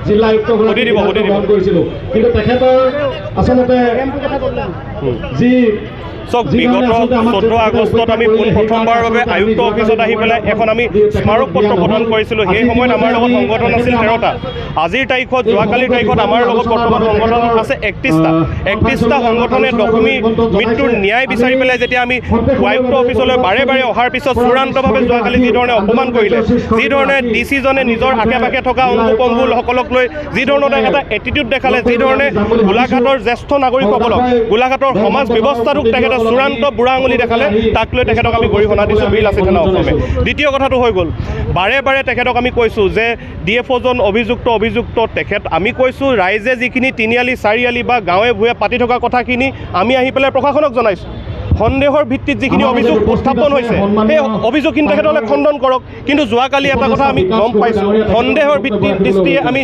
জিলা আয়ুক্তগৰাকীয়ে গ্ৰহণ কৰিছিলোঁ কিন্তু তেখেতৰ আচলতে যি বিগত 14 আগষ্টত আমি প্ৰথমবাৰৰ বাবে আয়ুক্ত অফিচত আহি পেলাই এখন আমি স্মাৰক পত্ৰ প্ৰদান কৰিছিলোঁ। সেই সময়ত আমাৰ লগত সংগঠন আছিল 13টা। আজিৰ তাৰিখত যোৱাকালিৰ তাৰিখত আমাৰ লগত বৰ্তমান সংগঠন আছে 31টা সংগঠনে দশমী মৃত্যুৰ ন্যায় বিচাৰি পেলাই যেতিয়া আমি আয়ুক্ত অফিচলৈ বাৰে বাৰে অহাৰ পিছত চূড়ান্তভাৱে যোৱাকালি যিধৰণে অপমান কৰিলে, যিধৰণে ডিচিজনে নিজৰ আশে পাশে থকা অংগু পংগুসকলক লৈ যি ধৰণৰ এটা এটিটিউড দেখালে, যিধৰণে গোলাঘাটৰ জ্যেষ্ঠ নাগৰিকসকলক গোলাঘাটৰ সমাজ ব্যৱস্থাটোক তেখেতে চূড়ান্ত বুঢ়া আঙুলি দেখালে, তাক লৈ তেখেতক আমি গৰিহণা দিছোঁ বিলাসী থানা অসমে। দ্বিতীয় কথাটো হৈ গ'ল, বাৰে বাৰে তেখেতক আমি কৈছোঁ যে DFOজন অভিযুক্ত তেখেত আমি কৈছোঁ ৰাইজে যিখিনি তিনিআলি চাৰিআলি বা গাঁৱে ভূঞে পাতি থকা কথাখিনি আমি আহি পেলাই প্ৰশাসনক জনাইছোঁ। সন্দেহৰ ভিত্তিত যিখিনি অভিযোগ উত্থাপন হৈছে সেই অভিযোগখিনি তেখেতসকলে খণ্ডন কৰক। কিন্তু যোৱাকালি এটা কথা আমি গম পাইছোঁ, সন্দেহৰ ভিত্তিত দৃষ্টিয়ে আমি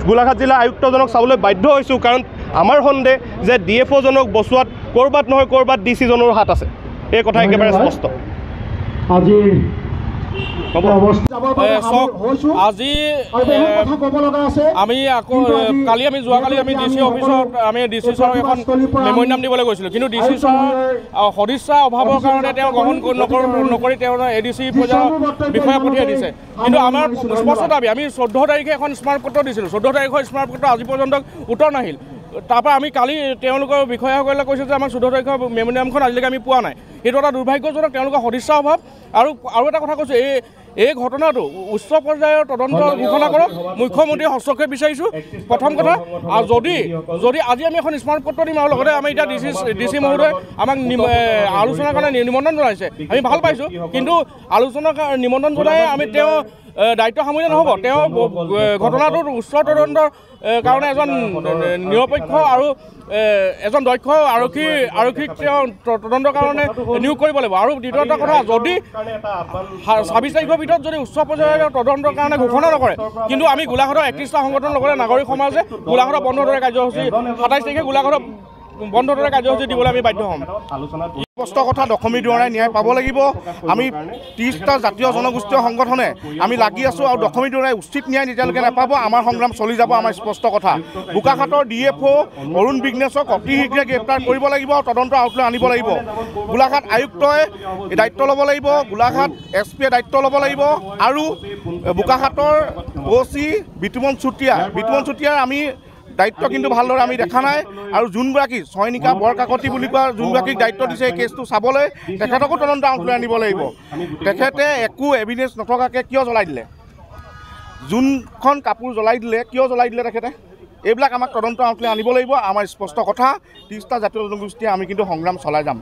গোলাঘাট জিলা আয়ুক্তজনক চাবলৈ বাধ্য হৈছোঁ, কাৰণ আমাৰ সন্দেহ যে DFOজনক বচোৱাত ক'ৰবাত নহয় ক'ৰবাত ডিচিজনৰ হাত আছে। এই কথা একেবাৰে স্পষ্ট। আজি আমি আকৌ যোৱাকালি আমি DC অফিচত আমি DC ছাৰক এখন মেম'ৰেণ্ডাম দিবলৈ গৈছিলোঁ, কিন্তু DC ছাৰৰ সদিচ্ছা অভাৱৰ কাৰণে তেওঁ গ্ৰহণ নকৰি তেওঁ ADC পৰ্যায়ৰ বিষয়া পঠিয়াই দিছে। কিন্তু আমাৰ স্পষ্ট দাবী, আমি 14 তাৰিখে এখন স্মাৰকপত্ৰ দিছিলোঁ, 14 তাৰিখৰ স্মাৰকপত্ৰ আজি পৰ্যন্ত উত্তৰ নাহিল। তাৰপৰা আমি কালি তেওঁলোকৰ বিষয়াসকলে কৈছে যে আমাৰ 14 তাৰিখৰ মেম'ৰেণ্ডামখন আজিলৈকে আমি পোৱা নাই। সেইটো এটা দুৰ্ভাগ্যজনক, তেওঁলোকৰ সদিচ্ছা অভাৱ। আৰু এটা কথা কৈছোঁ, এই ঘটনাটো উচ্চ পৰ্যায়ৰ তদন্ত ঘোষণা কৰক, মুখ্যমন্ত্ৰীয়ে হস্তক্ষেপ বিচাৰিছোঁ প্ৰথম কথা। আৰু যদি আজি আমি এখন স্মাৰকপত্ৰ দিম আৰু লগতে আমি এতিয়া DC মহোদয়ে আমাক আলোচনাৰ কাৰণে নিমন্ত্ৰণ জনাইছে, আমি ভাল পাইছোঁ। কিন্তু আলোচনাৰ নিমন্ত্ৰণ জনাই আমি তেওঁ দায়িত্ব সামৰিলে নহ'ব। তেওঁ ঘটনাটোৰ উচ্চ তদন্তৰ কাৰণে এজন নিৰপেক্ষ আৰু এজন দক্ষ আৰক্ষীক তেওঁ তদন্তৰ কাৰণে নিয়োগ কৰিব লাগিব। আৰু দ্বিতীয় এটা কথা, যদি 26 তাৰিখৰ ভিতৰত যদি উচ্চ পৰ্যায়ৰ তদন্তৰ কাৰণে ঘোষণা নকৰে, কিন্তু আমি গোলাঘাটৰ 31টা সংগঠনৰ লগতে নাগৰিক সমাজে গোলাঘাটৰ বন্ধ দৰে কাৰ্যসূচী 27 তাৰিখে গোলাঘাটৰ বন্ধ দৰে কাৰ্যসূচী দিবলৈ আমি বাধ্য হ'ম। স্পষ্ট কথা, দশমী দুৱাৰাই ন্যায় পাব লাগিব। আমি 30টা জাতীয় জনগোষ্ঠীয় সংগঠনে আমি লাগি আছোঁ, আৰু দশমী দুৱাৰাই উচিত ন্যায় যেতিয়ালৈকে নাপাব আমাৰ সংগ্ৰাম চলি যাব। আমাৰ স্পষ্ট কথা, বোকাখাটৰ DFO অৰুণ বিঘ্নেশক অতি শীঘ্ৰে গ্ৰেপ্তাৰ কৰিব লাগিব আৰু তদন্ত আউটলৈ আনিব লাগিব। গোলাঘাট আয়ুক্তই দায়িত্ব ল'ব লাগিব, গোলাঘাট SPয়ে দায়িত্ব ল'ব লাগিব, আৰু বোকাখাটৰ OC বিতুমন চুতীয়াৰ আমি দায়িত্ব কিন্তু ভালদৰে আমি দেখা নাই। আৰু যোনগৰাকী চয়নিকা বৰকাকতি বুলি কোৱা যোনগৰাকীক দায়িত্ব দিছে এই কেছটো চাবলৈ, তেখেতকো তদন্ত আউটলৈ আনিব লাগিব। তেখেতে একো এভিডেঞ্চ নথকাকৈ কিয় জ্বলাই দিলে, যোনখন কাপোৰ জ্বলাই দিলে কিয় জ্বলাই দিলে তেখেতে, এইবিলাক আমাক তদন্ত আউটলৈ আনিব লাগিব। আমাৰ স্পষ্ট কথা, 30টা জাতীয় জনগোষ্ঠীয়ে আমি কিন্তু সংগ্ৰাম চলাই যাম।